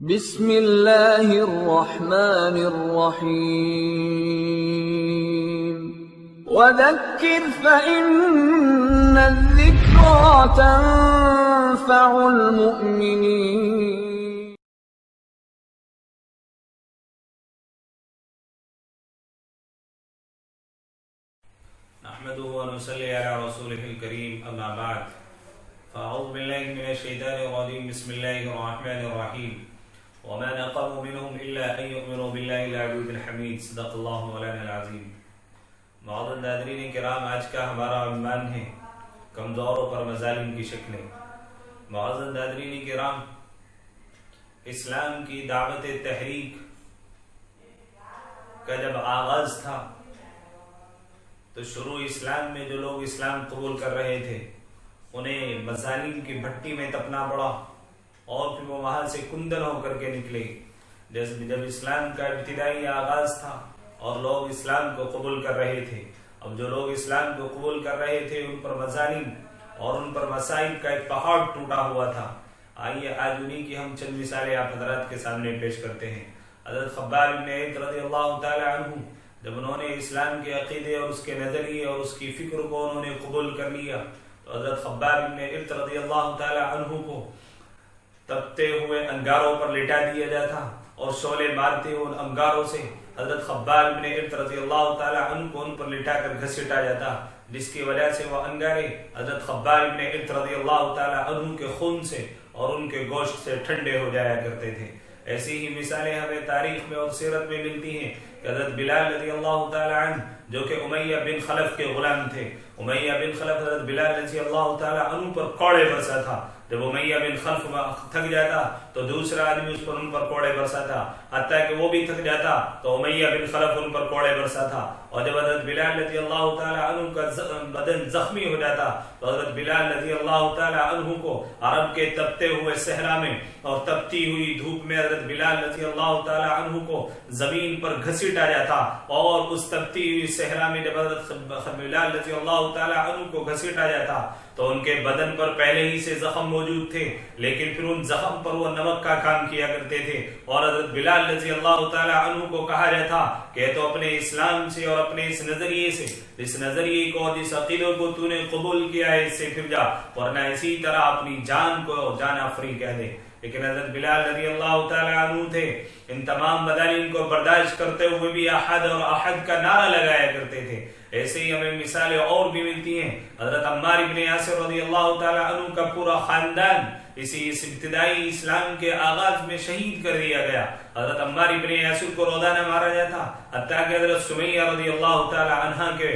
بسم اللہ الرحمن الرحیم وذکر فإن الذکرى تنفع المؤمنین۔ نحمده ونصلي على رسوله الكريم، اما بعد فاعوذ بالله من الشیطان الرجیم، بسم اللہ الرحمن الرحیم۔ وما نقموا منهم الا ان يؤمنوا بالله العزیز الحمید، صدق اللہ مولانا العظیم۔ معزز ناظرین کرام، آج کا ہمارا عنوان ہے کمزوروں پر مظالم کی شکلیں۔ معزز ناظرین کرام، اسلام کی دعوت تحریک کا جب آغاز تھا تو شروع اسلام میں جو لوگ اسلام قبول کر رہے تھے انہیں مظالم کی بھٹی میں تپنا پڑا، اور پھر وہ وہاں سے کندن ہو کر کے نکلے۔ جیسے جب اسلام کا ابتدائی آغاز تھا اور لوگ اسلام کو قبول کر رہے تھے، اب جو لوگ اسلام کو قبول کر رہے تھے ان پر مظالم اور ان پر مسائل کا ایک پہاڑ ٹوٹا ہوا تھا۔ آئیے آج انہی کی ہم چند مثالیں آپ حضرات کے سامنے پیش کرتے ہیں۔ حضرت خباب بن عید رضی اللہ تعالی عنہ جب انہوں نے اسلام کے عقیدے اور اس کے نظریے اور اس کی فکر کو انہوں نے قبول کر لیا تو حضرت خباب بن عید رضی اللہ تعالی عنہ کو تپتے ہوئے انگاروں پر لٹا دیا جاتا اور شعلے مارتے ہوئے ان انگاروں سے حضرت خباب بن عید رضی اللہ تعالی عنہ کو ان پر لٹا کر گھسیٹا جاتا، جس کی وجہ سے وہ انگارے حضرت خباب بن عید رضی اللہ تعالی عنہ کے خون سے اور ان کے گوشت سے ٹھنڈے ہو جایا کرتے تھے۔ ایسی ہی مثالیں ہمیں تاریخ میں اور سیرت میں ملتی ہیں کہ حضرت بلال رضی اللہ تعالی عنہ جو کہ امیہ بن خلف کے غلام تھے، امیہ بن خلف حضرت بلال رضی اللہ تعالی عنہ پر کوڑے برسا تھا۔ جب امیہ بن خلف تھک جاتا تو دوسرا آدمی اس پر ان پر کوڑے برساتا، حتیٰ کہ وہ بھی تھک جاتا تو امیہ بن خلف ان پر کوڑے برسا تھا۔ اور جب حضرت بلال رضی اللہ تعالی عنہ کا بدن زخمی ہو جاتا تو حضرت بلال رضی اللہ تعالی عنہ کو عرب کے تپتے ہوئے صحرا میں اور تپتی ہوئی دھوپ میں حضرت بلال رضی اللہ تعالی عنہ کو زمین پر گھسیٹا جاتا، اور اس تپتی ہوئی صحرا میں جب حضرت بلال رضی اللہ تعالی عنہ کو گھسیٹا جاتا تو ان کے بدن پر پہلے ہی سے زخم موجود تھے، لیکن پھر ان زخم پر وہ نمک کا کام کیا کرتے تھے، اور حضرت بلال رضی اللہ تعالی عنہ کو کہا جاتا کہ تو اپنے اسلام سے اور اپنے اس نظریے سے، اس نظریے کو اور اس عقیدے کو تو نے قبول کیا ہے، اس سے پھر جا، ورنہ اسی طرح اپنی جان کو جان آفری کہہ دے۔ لیکن حضرت بلال رضی اللہ تعالی عنہ تھے، ان تمام مظالم کو برداشت کرتے ہوئے بھی احد اور احد کا نعرہ لگایا کرتے تھے۔ ایسے ہی ہمیں مثالیں اور بھی ملتی ہیں۔ حضرت عمار بن یاسر رضی اللہ تعالی عنہ کا پورا خاندان اس ابتدائی اسلام کے آغاز میں شہید کر دیا گیا۔ حضرت عمار بن یاسر کو روزانہ مارا جاتا، حتیٰ کہ حضرت سمیہ رضی اللہ تعالی عنہ کے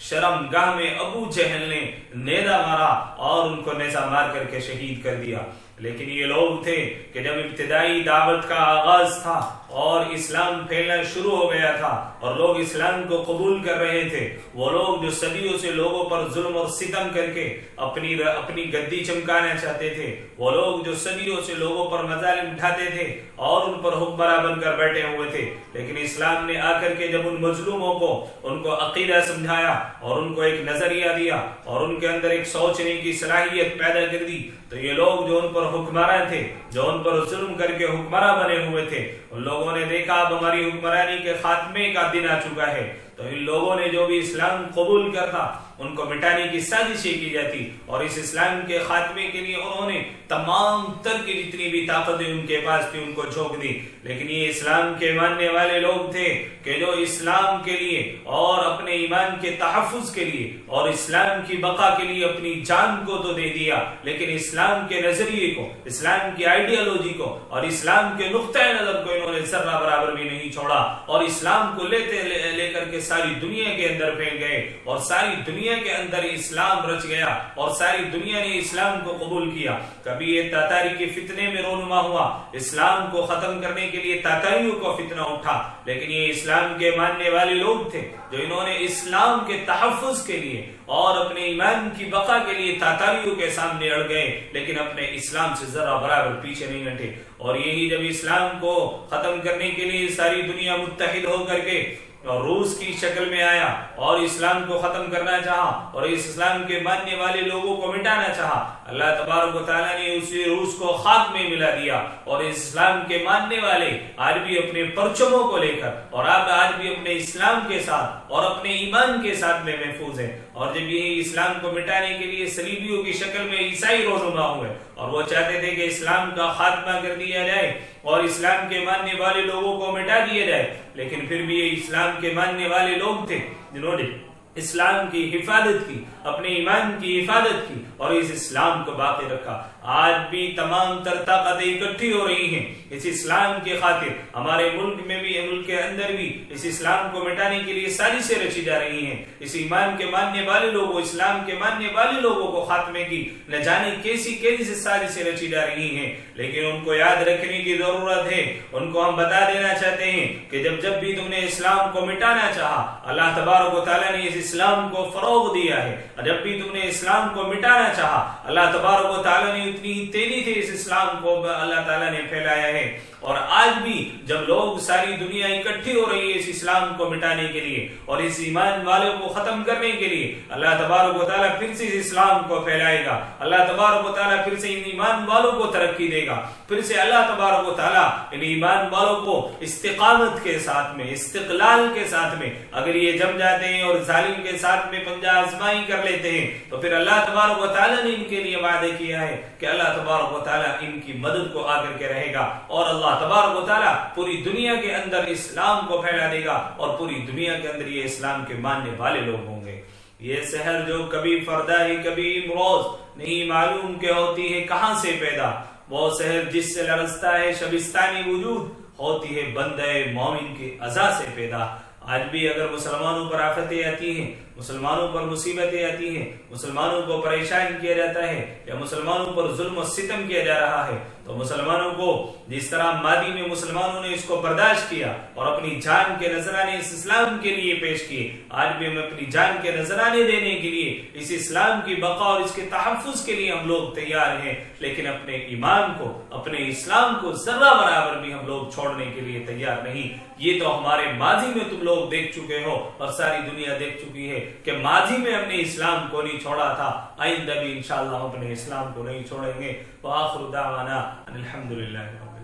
شرم گاہ میں ابو جہل نے نیزہ مارا اور ان کو نیزہ مار کر کے شہید کر دیا۔ لیکن یہ لوگ تھے کہ جب ابتدائی دعوت کا آغاز تھا اور اسلام پھیلنا شروع ہو گیا تھا اور لوگ اسلام کو قبول کر رہے تھے، وہ لوگ جو صدیوں سے لوگوں پر ظلم اور ستم کر کے اپنی گدی چمکانا چاہتے تھے، وہ لوگ جو صدیوں سے لوگوں پر مظالم ڈھاتے تھے اور ان پر حکمراں بن کر بیٹھے ہوئے تھے، لیکن اسلام نے آ کر کے جب ان مظلوموں کو ان کو عقیدہ سمجھایا اور ان کو ایک نظریہ دیا اور ان کے اندر ایک سوچنے کی صلاحیت پیدا کر دی، تو یہ لوگ جو ان پر حکمراں تھے، جو ان پر ظلم کر کے حکمراں بنے ہوئے تھے، ان لوگوں نے دیکھا اب ہماری حکمرانی کے خاتمے کا دن آ چکا ہے، تو ان لوگوں نے جو بھی اسلام قبول کرتا ان کو مٹانے کی سازشیں کی جاتی، اور اس اسلام کے خاتمے کے لیے انہوں نے تمام تر کی جتنی بھی طاقتیں ان کے پاس تھی ان کو جھونک دی۔ لیکن یہ اسلام کے ماننے والے لوگ تھے کہ جو اسلام کے لیے اور اپنے ایمان کے تحفظ کے لیے اور اسلام کی بقا کے لیے اپنی جان کو تو دے دیا، لیکن اسلام کے نظریے کو، اسلام کی آئیڈیالوجی کو اور اسلام کے نقطۂ نظر کو انہوں نے ذرہ برابر بھی نہیں چھوڑا، اور اسلام کو لے کر کے ساری دنیا کے اندر پھیل گئے، اور ساری دنیا کے اندر اسلام رچ گیا اور ساری دنیا نے اسلام کو قبول کیا۔ کبھی یہ تاتاری کے فتنے میں رونما ہوا، اسلام کو ختم کرنے کے لیے تاتاریوں کو فتنہ اٹھا، لیکن یہ اسلام کے ماننے والے لوگ تھے جو انہوں نے اسلام کے تحفظ کے لیے اور اپنے ایمان کی بقا کے لیے تاتاریوں کے سامنے اڑ گئے، لیکن اپنے اسلام سے ذرا برابر پیچھے نہیں ہٹے۔ اور یہی جب اسلام کو ختم کرنے کے لیے ساری دنیا متحد ہو کر کے اور روس کی شکل میں آیا اور اسلام کو ختم کرنا چاہا اور اس اسلام کے ماننے والے لوگوں کو مٹانا چاہا، اللہ تبارک و تعالیٰ نے اسی روس کو خاک میں ملا دیا، اور اسلام کے ماننے والے آج بھی اپنے پرچموں کو لے کر اور آپ آج بھی اپنے اسلام کے ساتھ اور اپنے ایمان کے ساتھ میں محفوظ ہیں۔ اور جب یہ اسلام کو مٹانے کے لیے صلیبیوں کی شکل میں عیسائی رونما ہوئے اور وہ چاہتے تھے کہ اسلام کا خاتمہ کر دیا جائے اور اسلام کے ماننے والے لوگوں کو مٹا دیا جائے، لیکن پھر بھی یہ اسلام کے ماننے والے لوگ تھے جنہوں نے اسلام کی حفاظت کی، اپنے ایمان کی حفاظت کی اور اس اسلام کو باقی رکھا۔ آج بھی تمام تر طاقتیں اکٹھی ہو رہی ہیں اس اسلام کی خاطر، ہمارے ملک میں بھی، ملک کے اندر بھی اس اسلام کو مٹانے کے لیے سازشیں رچی جا رہی ہیں۔ اس ایمان کے ماننے والے لوگوں، اسلام کے ماننے والے لوگوں کو خاتمے کی نہ جانے کیسی کیسی سازشیں رچی جا رہی ہیں، لیکن ان کو یاد رکھنے کی ضرورت ہے۔ ان کو ہم بتا دینا چاہتے ہیں کہ جب بھی تم نے اسلام کو مٹانا چاہا، اللہ تبارک و تعالیٰ نے اس اسلام کو فروغ دیا ہے۔ جب بھی تم نے اسلام کو مٹانا چاہا، اللہ تبارک و تعالیٰ نے اتنی ہی تیزی سے اس اسلام کو اللہ تعالیٰ نے پھیلایا ہے۔ اور آج بھی جب لوگ، ساری دنیا اکٹھی ہو رہی ہے اس اسلام کو مٹانے کے لیے اور اس ایمان والوں کو ختم کرنے کے لیے، اللہ تبارک و تعالیٰ پھر سے اس اسلام کو پھیلائے گا۔ اللہ تبارک و تعالیٰ پھر سے ان ایمان والوں کو ترقی دے گا۔ پھر سے اللہ تبارک و تعالیٰ ان ایمان والوں کو استقامت کے ساتھ میں، استقلال کے ساتھ میں، اگر یہ جم جاتے ہیں اور ظالم کے ساتھ میں پنجہ آزمائی کر لیتے ہیں تو پھر اللہ تبارک و تعالیٰ نے ان کے لیے وعدہ کیا ہے کہ اللہ تبارک و تعالیٰ ان کی مدد کو آ کر کے رہے گا، اور اللہ تبارک و تعالیٰ پوری دنیا کے اندر اسلام کو پھیلا دے گا، اور پوری دنیا کے اندر یہ اسلام کے ماننے والے لوگ ہوں گے۔ یہ شہر جو کبھی فردا ہے کبھی امروز، نہیں معلوم کہ ہوتی ہے کہاں سے پیدا، وہ شہر جس سے لرزتا ہے شبستانی وجود، ہوتی ہے بندے مومن کی عزا سے پیدا۔ آج بھی اگر مسلمانوں پر آفتیں آتی ہیں، مسلمانوں پر مصیبتیں آتی ہیں، مسلمانوں کو پریشان کیا جاتا ہے یا مسلمانوں پر ظلم و ستم کیا جا رہا ہے، تو مسلمانوں کو جس طرح ماضی میں مسلمانوں نے اس کو برداشت کیا اور اپنی جان کے نذرانے اس اسلام کے لیے پیش کیے، آج بھی ہم اپنی جان کے نذرانے دینے کے لیے، اس اسلام کی بقا اور اس کے تحفظ کے لیے ہم لوگ تیار ہیں، لیکن اپنے ایمان کو، اپنے اسلام کو ذرہ برابر بھی ہم لوگ چھوڑنے کے لیے تیار نہیں۔ یہ تو ہمارے ماضی میں تم لوگ دیکھ چکے ہو اور ساری دنیا دیکھ چکی ہے کہ ماضی میں ہم نے اسلام کو نہیں چھوڑا تھا، آئندہ بھی انشاءاللہ ہم اپنے اسلام کو نہیں چھوڑیں گے۔ وآخر دعوانا ان الحمدللہ رب العالمین۔